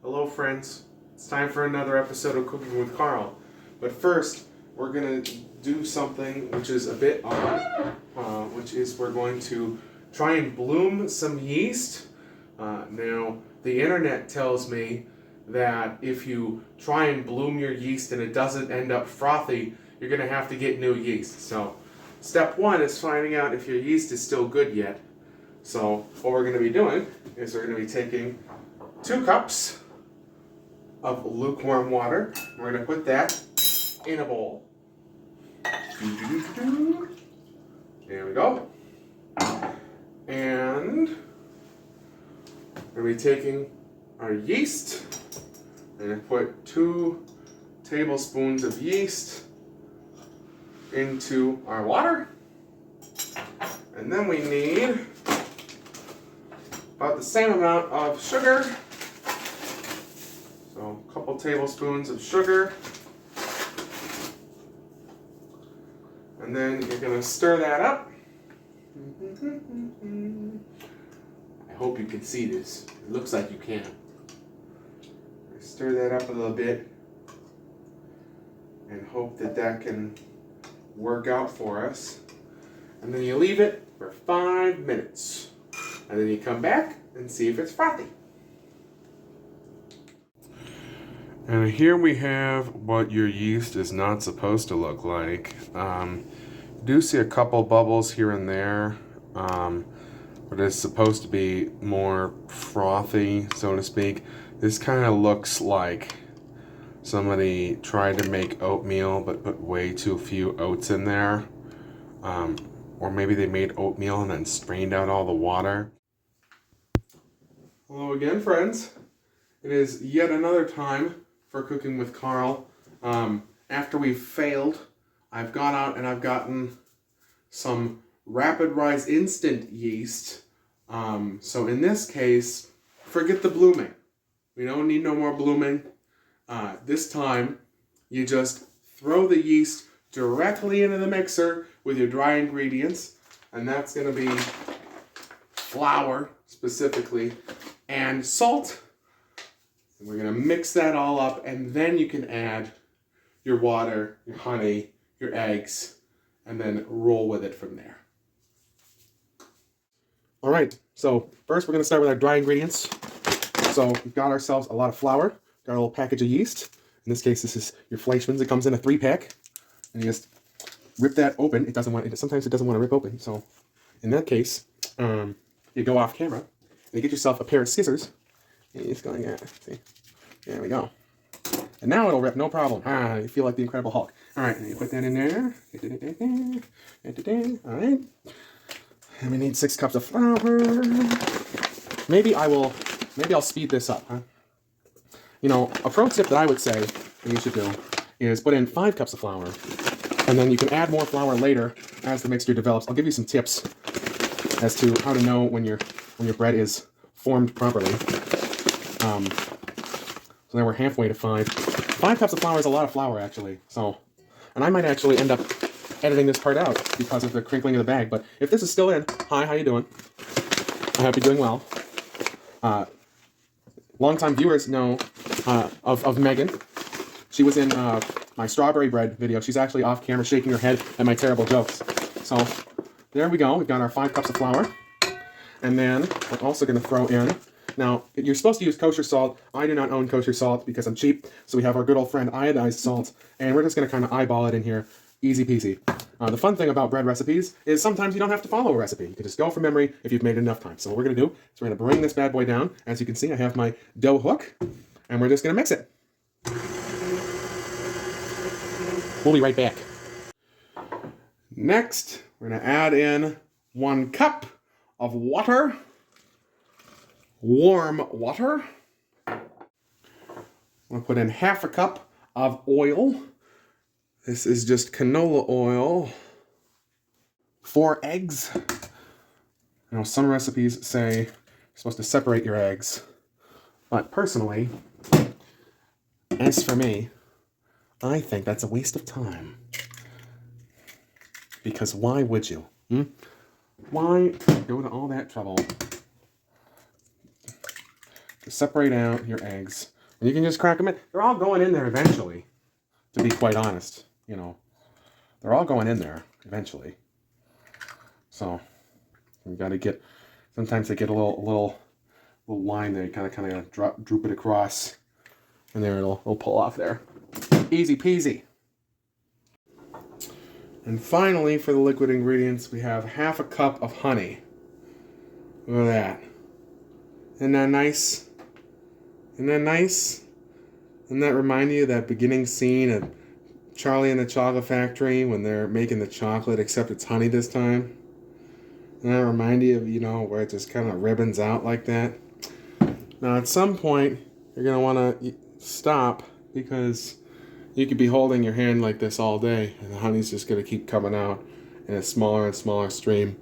Hello friends, it's time for another episode of Cooking with Karl. But first, we're going to do something which is a bit odd, which is we're going to try and bloom some yeast. Now, the internet tells me that if you try and bloom your yeast and it doesn't end up frothy, you're going to have to get new yeast. So, step one is finding out if your yeast is still good yet. So, what we're going to be doing is we're going to be taking 2 cups of lukewarm water. We're going to put that in a bowl. There we go. And we're going to be taking our yeast and put 2 tablespoons of yeast into our water. And then we need about the same amount of sugar. So a couple tablespoons of sugar. And then you're going to stir that up. I hope you can see this. It looks like you can. Stir that up a little bit and hope that that can work out for us. And then you leave it for 5 minutes. And then you come back and see if it's frothy. And here we have what your yeast is not supposed to look like. You do see a couple bubbles here and there, but it's supposed to be more frothy, so to speak. This kind of looks like somebody tried to make oatmeal but put way too few oats in there. Or maybe they made oatmeal and then strained out all the water. Hello again, friends. It is yet another time for Cooking with Karl. After we've failed, I've gone out and I've gotten some rapid rise instant yeast. So in this case, forget the blooming. We don't need no more blooming. This time, you just throw the yeast directly into the mixer with your dry ingredients, and that's going to be flour specifically and salt. And we're going to mix that all up, and then you can add your water, your honey, your eggs, and then roll with it from there. All right, so first we're going to start with our dry ingredients. So we've got ourselves a lot of flour, got a little package of yeast. In this case, this is your Fleischmann's. It comes in a 3-pack, and you just rip that open. Sometimes it doesn't want to rip open. So in that case, you go off camera and you get yourself a pair of scissors. And you just go like that. See? There we go. And now it'll rip, no problem. You feel like the Incredible Hulk. All right, and you put that in there. All right. And we need 6 cups of flour. Maybe I'll speed this up, huh? You know, a pro tip that I would say that you should do is put in 5 cups of flour. And then you can add more flour later as the mixture develops. I'll give you some tips as to how to know when your bread is formed properly. So now we're halfway to 5. 5 cups of flour is a lot of flour, actually. And I might actually end up editing this part out because of the crinkling of the bag. But if this is still in, hi, how you doing? I hope you're doing well. Longtime viewers know of Megan. She was in my strawberry bread video. She's actually off camera shaking her head at my terrible jokes. So there we go. We've got our 5 cups of flour. And then we're also going to throw in, now you're supposed to use kosher salt. I do not own kosher salt because I'm cheap. So we have our good old friend iodized salt. And we're just going to kind of eyeball it in here. Easy peasy. The fun thing about bread recipes is sometimes you don't have to follow a recipe. You can just go from memory if you've made it enough time. So what we're going to do is we're going to bring this bad boy down. As you can see, I have my dough hook. And we're just going to mix it. We'll be right back. Next, we're going to add in 1 cup of water. Warm water. I'm going to put in half a cup of oil. This is just canola oil. 4 eggs. Now, some recipes say you're supposed to separate your eggs. But personally, as for me, I think that's a waste of time. Because why would you? Why go to all that trouble separate out your eggs. And you can just crack them in. They're all going in there eventually, to be quite honest. You know, they're all going in there eventually. So you got to get, sometimes they get a little line there. You kind of droop it across, and there it'll pull off there. Easy peasy. And finally, for the liquid ingredients, we have half a cup of honey. Look at that. Isn't that nice? Isn't that nice? Doesn't that remind you of that beginning scene of Charlie and the Chocolate Factory when they're making the chocolate, except it's honey this time? Doesn't that remind you of, you know, where it just kind of ribbons out like that? Now, at some point, you're going to want to stop, because you could be holding your hand like this all day, and the honey's just going to keep coming out in a smaller and smaller stream.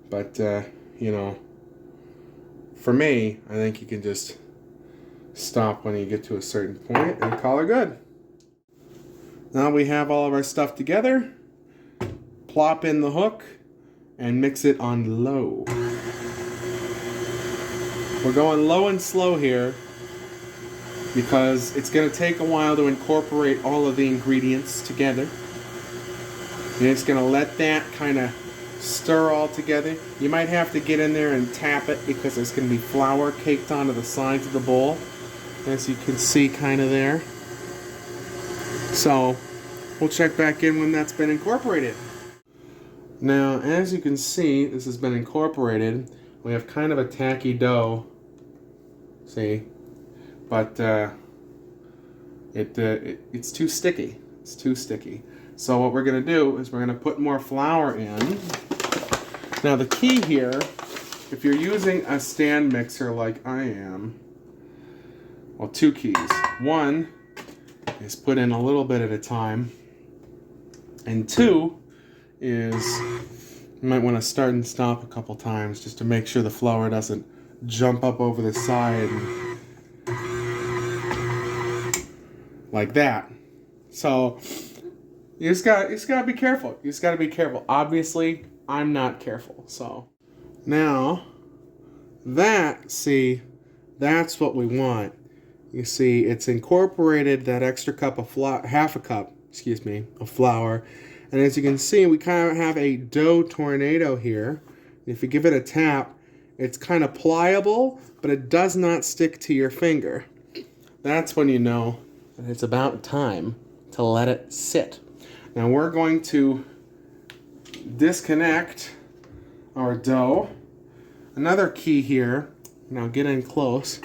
But, you know, for me, I think you can just stop when you get to a certain point and call it good. Now we have all of our stuff together. Plop in the hook and mix it on low. We're going low and slow here because it's going to take a while to incorporate all of the ingredients together. And it's going to let that kind of stir all together. You might have to get in there and tap it because there's going to be flour caked onto the sides of the bowl, as you can see kind of there. So we'll check back in when that's been incorporated. Now, as you can see, this has been incorporated. We have kind of a tacky dough, see, but it's too sticky. It's too sticky. So what we're going to do is we're going to put more flour in. Now the key here, if you're using a stand mixer like I am, well, two keys. One is put in a little bit at a time, and two is you might want to start and stop a couple times just to make sure the flour doesn't jump up over the side like that. So you just gotta be careful. You just gotta be careful. Obviously, I'm not careful. So now that's what we want. You see, it's incorporated that extra cup of half a cup, of flour. And as you can see, we kind of have a dough tornado here. If you give it a tap, it's kind of pliable, but it does not stick to your finger. That's when you know that it's about time to let it sit. Now we're going to disconnect our dough. Another key here, now get in close,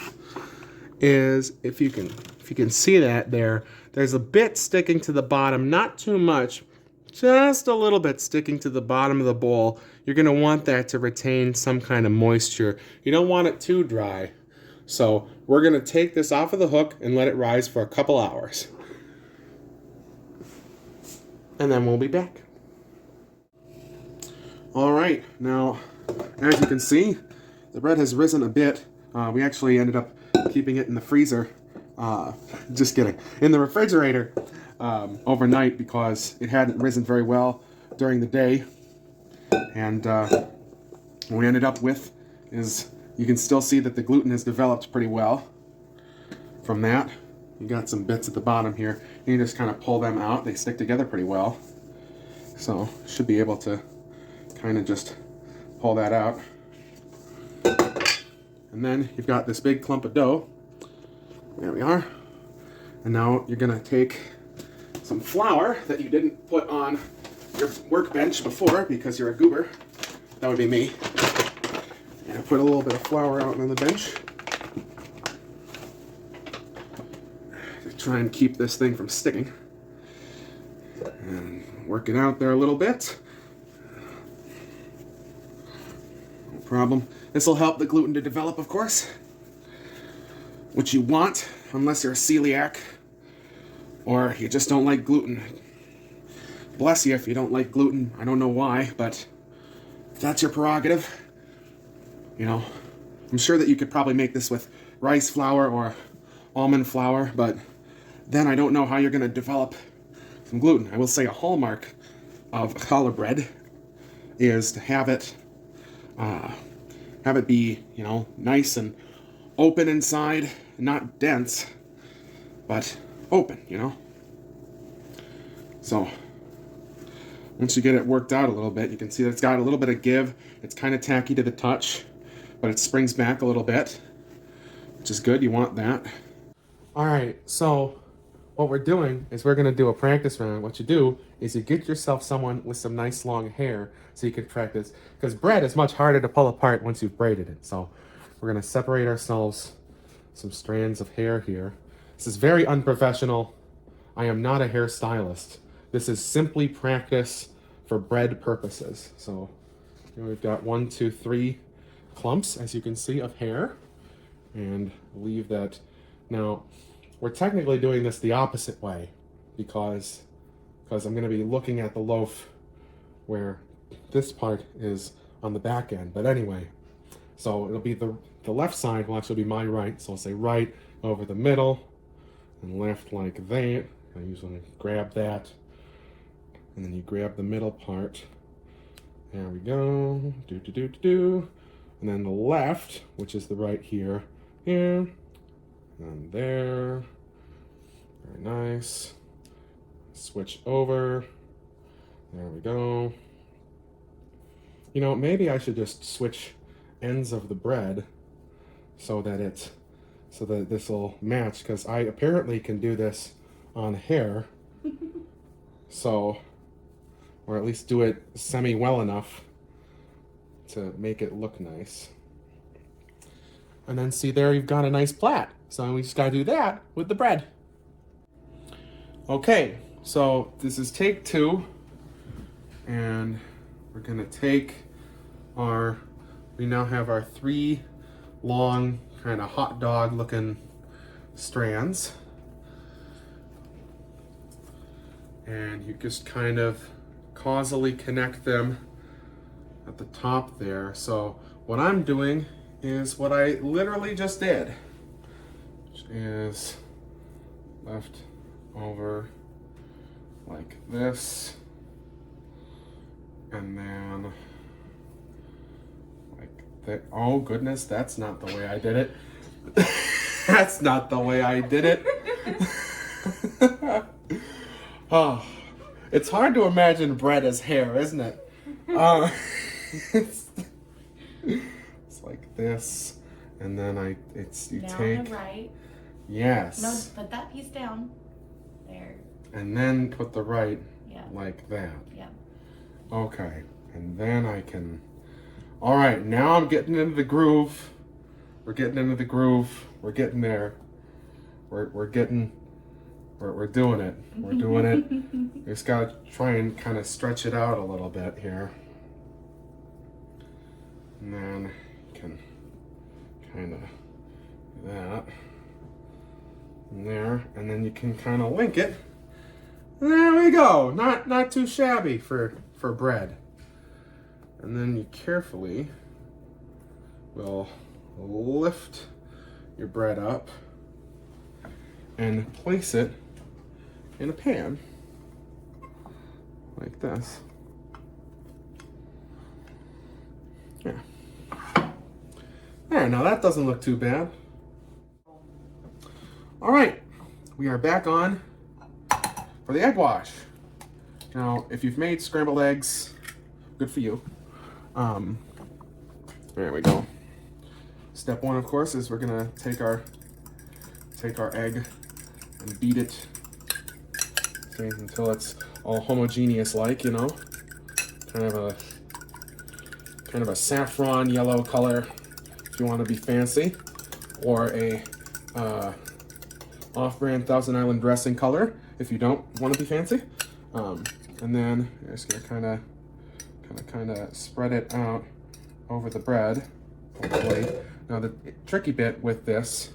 is if you can see that there's a bit sticking to the bottom, not too much, just a little bit sticking to the bottom of the bowl. You're going to want that to retain some kind of moisture. You don't want it too dry. So we're going to take this off of the hook and let it rise for a couple hours. And then we'll be back. All right, now as you can see, the bread has risen a bit. We actually ended up keeping it in the freezer, just kidding, in the refrigerator overnight because it hadn't risen very well during the day. And what we ended up with is you can still see that the gluten has developed pretty well from that. You got some bits at the bottom here. You just kind of pull them out. They stick together pretty well. So should be able to kind of just pull that out. And then you've got this big clump of dough. There we are. And now you're going to take some flour that you didn't put on your workbench before because you're a goober. That would be me. And I put a little bit of flour out on the bench to try and keep this thing from sticking. And work it out there a little bit. No problem. This will help the gluten to develop, of course, which you want, unless you're a celiac or you just don't like gluten. Bless you if you don't like gluten. I don't know why, but if that's your prerogative, you know, I'm sure that you could probably make this with rice flour or almond flour, but then I don't know how you're going to develop some gluten. I will say a hallmark of challah bread is to have it be, you know, nice and open inside, not dense, but open, you know? So once you get it worked out a little bit, you can see that it's got a little bit of give. It's kind of tacky to the touch, but it springs back a little bit, which is good. You want that. All right, so what we're doing is we're gonna do a practice round. What you do is you get yourself someone with some nice long hair so you can practice, because bread is much harder to pull apart once you've braided it. So we're gonna separate ourselves some strands of hair here. This is very unprofessional. I am not a hairstylist. This is simply practice for bread purposes. So here we've got 1, 2, 3 clumps, as you can see, of hair, and leave that. Now, we're technically doing this the opposite way because I'm going to be looking at the loaf where this part is on the back end. But anyway, so it'll be the left side will actually be my right. So I'll say right over the middle and left like that. I usually grab that, and then you grab the middle part. There we go. Do do do do do. And then the left, which is the right here, here, and there. Very nice. Switch over. There we go. You know, maybe I should just switch ends of the bread so that this will match, because I apparently can do this on hair. So, or at least do it semi well enough to make it look nice. And then see there, you've got a nice plait. So we just gotta do that with the bread. Okay, so this is take 2, and we're gonna take we now have our 3 long, kind of hot dog looking strands. And you just kind of causally connect them at the top there. So what I'm doing is what I literally just did, which is left over like this, and then like that. Oh goodness, that's not the way I did it. That's not the way I did it. Oh, it's hard to imagine bread as hair, isn't it? It's like this, and then you down take and right. Yes. No, put that piece down. There. And then put the right, Yeah. like that. Yeah. Okay, and then I can. All right, now I'm getting into the groove. We're getting into the groove. We're getting there. We're doing it. We're doing it. We just gotta try and kind of stretch it out a little bit here. And then you can kind of do that. And there. And then you can kind of link it. And there we go. Not too shabby for bread. And then you carefully will lift your bread up and place it in a pan like this. Yeah. There, now that doesn't look too bad. All right, we are back on for the egg wash. Now, if you've made scrambled eggs, good for you. There we go. Step 1, of course, is we're gonna take our egg and beat it until it's all homogeneous, like, you know, kind of a saffron yellow color if you want to be fancy, or a off-brand Thousand Island dressing color if you don't want to be fancy. And then you're just gonna kind of spread it out over the bread, hopefully. Now the tricky bit with this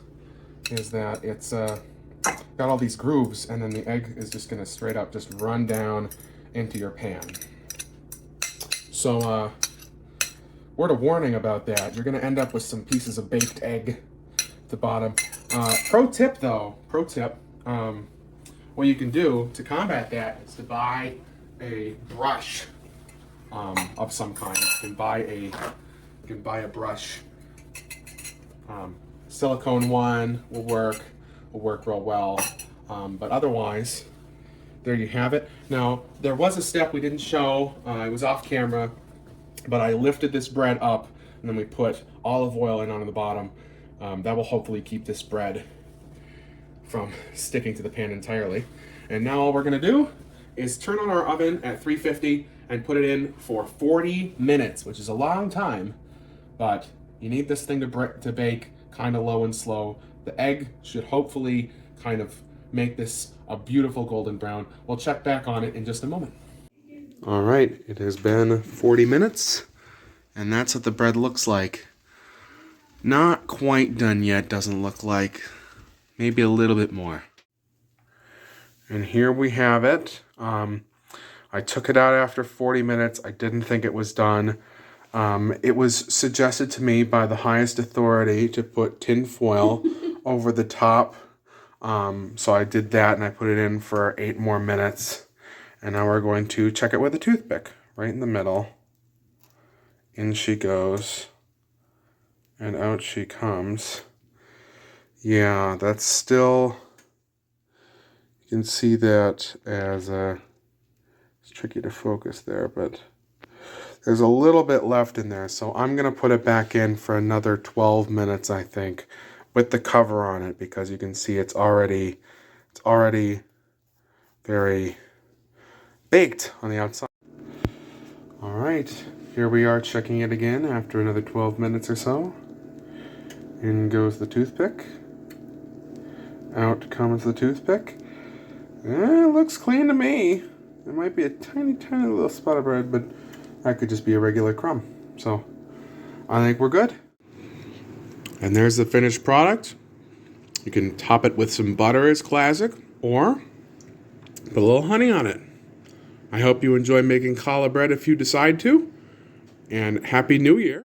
is that it's got all these grooves, and then the egg is just gonna straight up just run down into your pan. So word of warning about that, you're gonna end up with some pieces of baked egg at the bottom. Pro tip, what you can do to combat that is to buy a brush of some kind. You can buy a brush, silicone one will work real well. But otherwise, there you have it. Now, there was a step we didn't show. It was off camera, but I lifted this bread up and then we put olive oil in on the bottom. That will hopefully keep this bread from sticking to the pan entirely. And now all we're gonna do is turn on our oven at 350 and put it in for 40 minutes, which is a long time, but you need this thing to bake kind of low and slow. The egg should hopefully kind of make this a beautiful golden brown. We'll check back on it in just a moment. All right, it has been 40 minutes, and that's what the bread looks like. Not quite done yet, doesn't look like. Maybe a little bit more. And here we have it. I took it out after 40 minutes. I didn't think it was done. It was suggested to me by the highest authority to put tin foil over the top. So I did that and I put it in for 8 more minutes. And now we're going to check it with a toothpick right in the middle. In she goes. And out she comes. Yeah, that's still... You can see that as it's tricky to focus there, but there's a little bit left in there. So I'm going to put it back in for another 12 minutes, I think, with the cover on it, because you can see it's already very baked on the outside. All right, here we are checking it again after another 12 minutes or so. In goes the toothpick. Out comes the toothpick. It looks clean to me. There might be a tiny, tiny little spot of bread, but that could just be a regular crumb. So I think we're good. And there's the finished product. You can top it with some butter as classic, or put a little honey on it. I hope you enjoy making challah bread if you decide to. And Happy New Year.